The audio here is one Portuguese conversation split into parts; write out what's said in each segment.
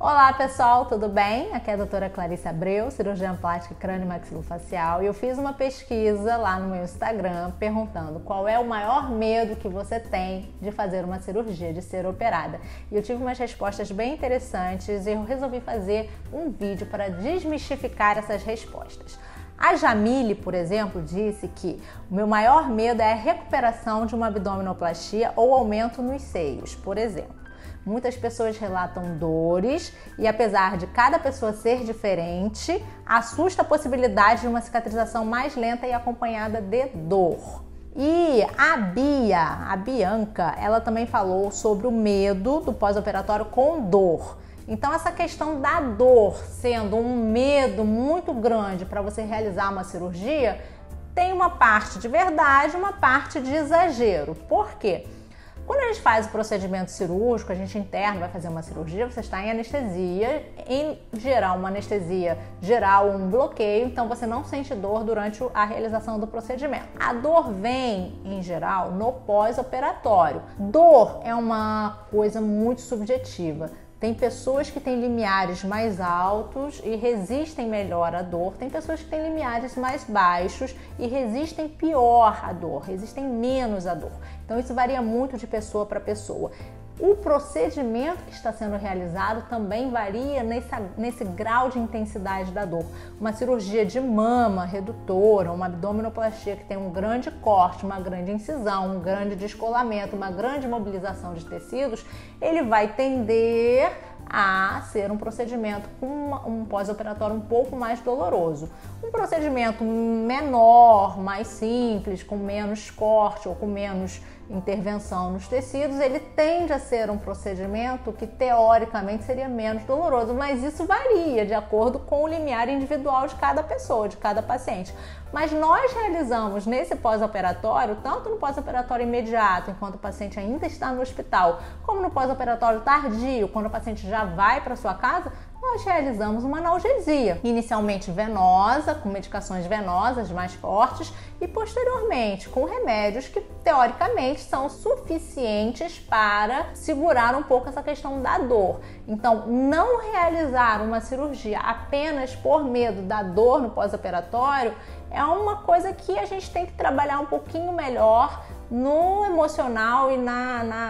Olá pessoal, tudo bem? Aqui é a doutora Clarice Abreu, cirurgiã plástica crânio e maxilofacial, e eu fiz uma pesquisa lá no meu Instagram perguntando qual é o maior medo que você tem de fazer uma cirurgia, de ser operada. E eu tive umas respostas bem interessantes e eu resolvi fazer um vídeo para desmistificar essas respostas. A Jamile, por exemplo, disse que o meu maior medo é a recuperação de uma abdominoplastia ou aumento nos seios, por exemplo. Muitas pessoas relatam dores e, apesar de cada pessoa ser diferente, assusta a possibilidade de uma cicatrização mais lenta e acompanhada de dor. E a Bianca, ela também falou sobre o medo do pós-operatório com dor. Então, essa questão da dor sendo um medo muito grande para você realizar uma cirurgia, tem uma parte de verdade e uma parte de exagero. Por quê? Quando a gente faz o procedimento cirúrgico, a gente interna, vai fazer uma cirurgia, você está em anestesia, em geral uma anestesia geral, um bloqueio, então você não sente dor durante a realização do procedimento. A dor vem, em geral, no pós-operatório. Dor é uma coisa muito subjetiva. Tem pessoas que têm limiares mais altos e resistem melhor à dor. Tem pessoas que têm limiares mais baixos e resistem pior à dor, resistem menos à dor. Então isso varia muito de pessoa para pessoa. O procedimento que está sendo realizado também varia nesse grau de intensidade da dor. Uma cirurgia de mama redutora, uma abdominoplastia que tem um grande corte, uma grande incisão, um grande descolamento, uma grande mobilização de tecidos, ele vai tender a ser um procedimento com um pós-operatório um pouco mais doloroso. Um procedimento menor, mais simples, com menos corte ou com menos intervenção nos tecidos, ele tende a ser um procedimento que teoricamente seria menos doloroso, mas isso varia de acordo com o limiar individual de cada pessoa, de cada paciente. Mas nós realizamos nesse pós-operatório, tanto no pós-operatório imediato, enquanto o paciente ainda está no hospital, como no pós-operatório tardio, quando o paciente já vai para sua casa, nós realizamos uma analgesia, inicialmente venosa, com medicações venosas mais fortes e posteriormente com remédios que teoricamente são suficientes para segurar um pouco essa questão da dor. Então, não realizar uma cirurgia apenas por medo da dor no pós-operatório é uma coisa que a gente tem que trabalhar um pouquinho melhor no emocional e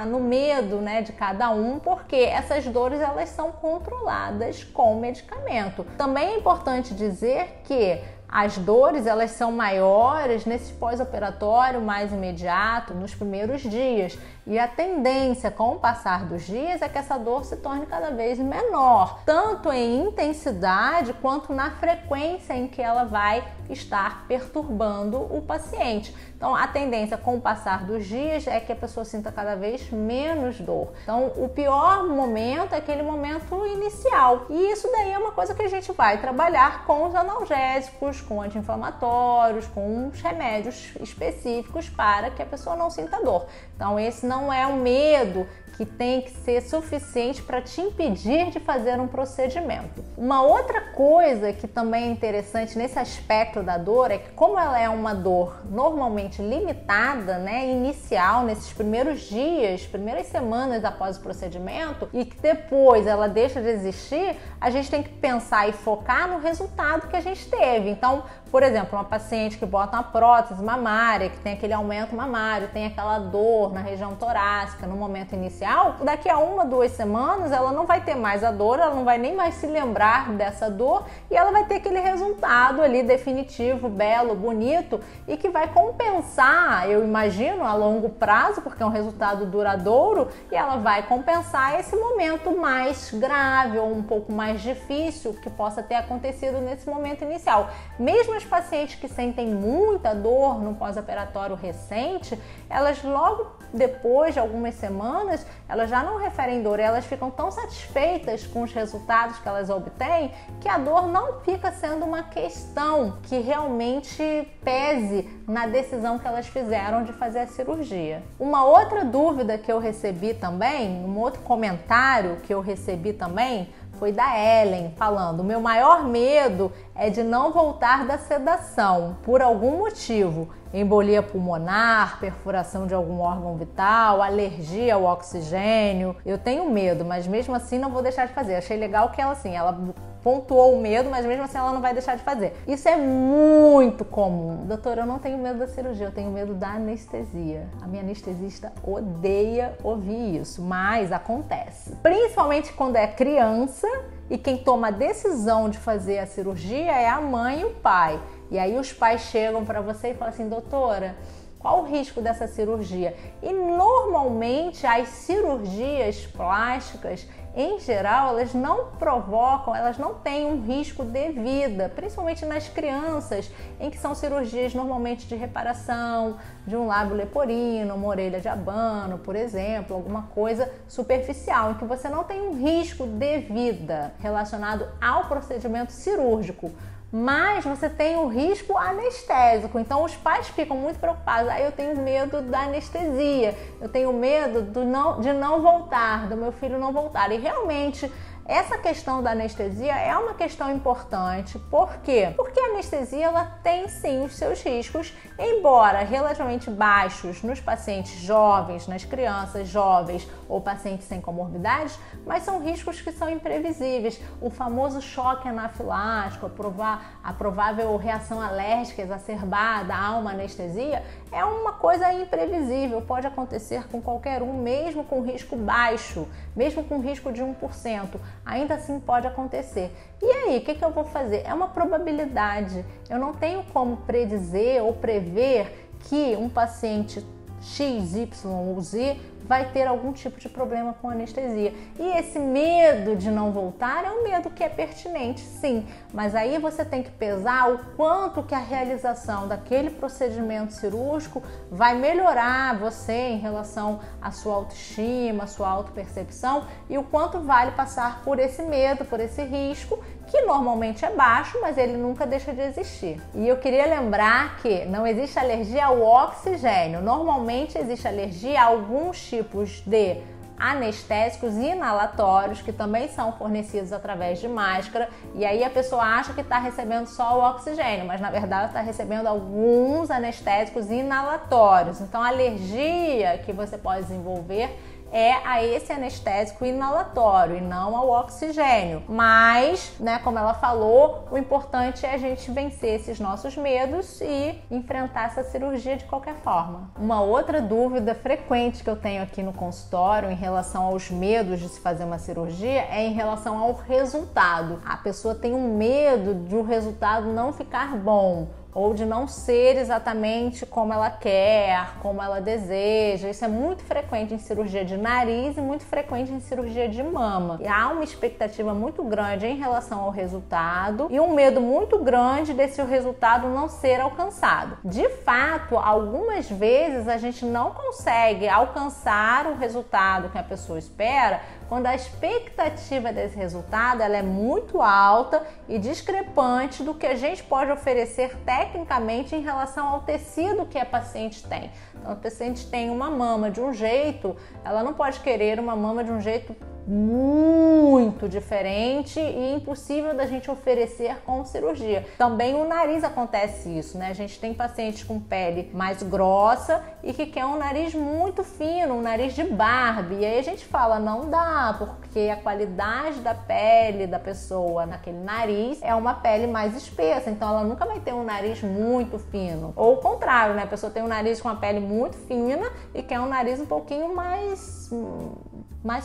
no medo, né, de cada um, porque essas dores elas são controladas com medicamento. Também é importante dizer que as dores elas são maiores nesse pós-operatório mais imediato, nos primeiros dias. E a tendência com o passar dos dias é que essa dor se torne cada vez menor, tanto em intensidade quanto na frequência em que ela vai estar perturbando o paciente. Então, a tendência com o passar dos dias é que a pessoa sinta cada vez menos dor. Então, o pior momento é aquele momento inicial. E isso daí é uma coisa que a gente vai trabalhar com os analgésicos, com anti-inflamatórios, com uns remédios específicos para que a pessoa não sinta dor. Então, esse não é um medo que tem que ser suficiente para te impedir de fazer um procedimento. Uma outra coisa que também é interessante nesse aspecto da dor é que, como ela é uma dor normalmente limitada, né, inicial, nesses primeiros dias, primeiras semanas após o procedimento, e que depois ela deixa de existir, a gente tem que pensar e focar no resultado que a gente teve. Então, por exemplo, uma paciente que bota uma prótese mamária, que tem aquele aumento mamário, tem aquela dor na região torácica no momento inicial, daqui a 1 ou 2 semanas ela não vai ter mais a dor, ela não vai nem mais se lembrar dessa dor e ela vai ter aquele resultado ali definitivo, belo, bonito e que vai compensar, eu imagino, a longo prazo, porque é um resultado duradouro, e ela vai compensar esse momento mais grave ou um pouco mais difícil que possa ter acontecido nesse momento inicial. Mesmo as pacientes que sentem muita dor no pós-operatório recente, elas logo depois de algumas semanas, elas já não referem dor, elas ficam tão satisfeitas com os resultados que elas obtêm que a dor não fica sendo uma questão que realmente pese na decisão que elas fizeram de fazer a cirurgia. Uma outra dúvida que eu recebi também, um outro comentário que eu recebi também, foi da Ellen, falando: o meu maior medo é de não voltar da sedação, por algum motivo. Embolia pulmonar, perfuração de algum órgão vital, alergia ao oxigênio. Eu tenho medo, mas mesmo assim não vou deixar de fazer. Achei legal que ela pontuou o medo, mas mesmo assim ela não vai deixar de fazer. Isso é muito comum. Doutora, eu não tenho medo da cirurgia, eu tenho medo da anestesia. A minha anestesista odeia ouvir isso, mas acontece. Principalmente quando é criança e quem toma a decisão de fazer a cirurgia é a mãe e o pai. E aí os pais chegam para você e falam assim: doutora, qual o risco dessa cirurgia? E normalmente as cirurgias plásticas, em geral, elas não provocam, elas não têm um risco de vida, principalmente nas crianças, em que são cirurgias normalmente de reparação, de um lábio leporino, uma orelha de abano, por exemplo, alguma coisa superficial, em que você não tem um risco de vida relacionado ao procedimento cirúrgico. Mas você tem o risco anestésico, então os pais ficam muito preocupados. Eu tenho medo da anestesia, eu tenho medo de não voltar, do meu filho não voltar. E realmente essa questão da anestesia é uma questão importante. Por quê? Porque a anestesia ela tem sim os seus riscos, embora relativamente baixos nos pacientes jovens, nas crianças jovens ou pacientes sem comorbidades, mas são riscos que são imprevisíveis. O famoso choque anafilático, a provável reação alérgica exacerbada a uma anestesia é uma coisa imprevisível, pode acontecer com qualquer um, mesmo com risco baixo, mesmo com risco de 1%. Ainda assim pode acontecer. E aí, o que eu vou fazer? É uma probabilidade. Eu não tenho como predizer ou prever que um paciente X, Y ou Z vai ter algum tipo de problema com anestesia. E esse medo de não voltar é um medo que é pertinente, sim. Mas aí você tem que pesar o quanto que a realização daquele procedimento cirúrgico vai melhorar você em relação à sua autoestima, à sua autopercepção, e o quanto vale passar por esse medo, por esse risco, que normalmente é baixo, mas ele nunca deixa de existir. E eu queria lembrar que não existe alergia ao oxigênio. Normalmente existe alergia a alguns tipos de anestésicos inalatórios que também são fornecidos através de máscara, e aí a pessoa acha que está recebendo só o oxigênio, mas na verdade está recebendo alguns anestésicos inalatórios. Então a alergia que você pode desenvolver é a esse anestésico inalatório e não ao oxigênio. Mas, como ela falou, o importante é a gente vencer esses nossos medos e enfrentar essa cirurgia de qualquer forma. Uma outra dúvida frequente que eu tenho aqui no consultório em relação aos medos de se fazer uma cirurgia é em relação ao resultado. A pessoa tem um medo de o resultado não ficar bom, ou de não ser exatamente como ela quer, como ela deseja. Isso é muito frequente em cirurgia de nariz e muito frequente em cirurgia de mama. E há uma expectativa muito grande em relação ao resultado e um medo muito grande desse resultado não ser alcançado. De fato, algumas vezes a gente não consegue alcançar o resultado que a pessoa espera quando a expectativa desse resultado ela é muito alta e discrepante do que a gente pode oferecer tecnicamente em relação ao tecido que a paciente tem. Então, a paciente tem uma mama de um jeito, ela não pode querer uma mama de um jeito muito diferente e impossível da gente oferecer com cirurgia. Também o nariz acontece isso, A gente tem pacientes com pele mais grossa e que quer um nariz muito fino, um nariz de Barbie. E aí a gente fala, não dá, porque a qualidade da pele da pessoa naquele nariz é uma pele mais espessa, então ela nunca vai ter um nariz muito fino. Ou o contrário, A pessoa tem um nariz com uma pele muito fina e quer um nariz um pouquinho mais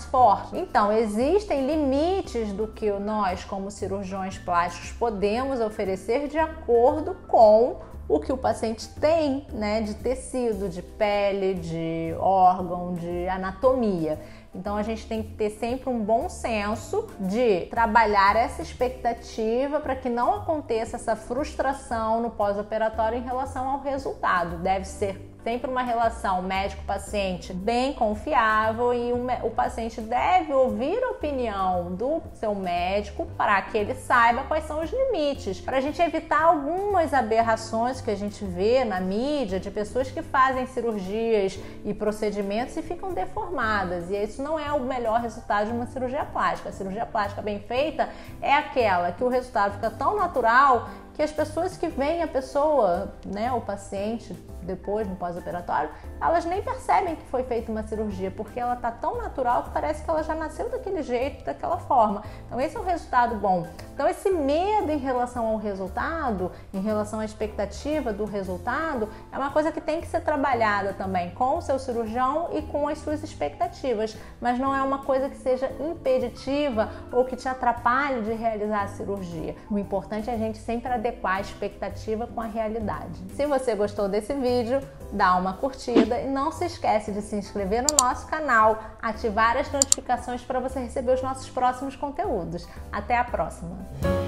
forte. Então, existem limites do que nós, como cirurgiões plásticos, podemos oferecer de acordo com o que o paciente tem, de tecido, de pele, de órgão, de anatomia. Então a gente tem que ter sempre um bom senso de trabalhar essa expectativa para que não aconteça essa frustração no pós-operatório em relação ao resultado. Deve ser sempre uma relação médico-paciente bem confiável e o paciente deve ouvir a opinião do seu médico para que ele saiba quais são os limites, para a gente evitar algumas aberrações que a gente vê na mídia de pessoas que fazem cirurgias e procedimentos e ficam deformadas, e isso não é o melhor resultado de uma cirurgia plástica. A cirurgia plástica bem feita é aquela que o resultado fica tão natural que as pessoas que veem a pessoa, né, o paciente, depois no pós-operatório, elas nem percebem que foi feita uma cirurgia, porque ela tá tão natural que parece que ela já nasceu daquele jeito, daquela forma. Então esse é um resultado bom. Então esse medo em relação ao resultado, em relação à expectativa do resultado, é uma coisa que tem que ser trabalhada também com o seu cirurgião e com as suas expectativas, mas não é uma coisa que seja impeditiva ou que te atrapalhe de realizar a cirurgia. O importante é a gente sempre adequar a expectativa com a realidade. Se você gostou desse vídeo, dá uma curtida e não se esquece de se inscrever no nosso canal, ativar as notificações para você receber os nossos próximos conteúdos. Até a próxima!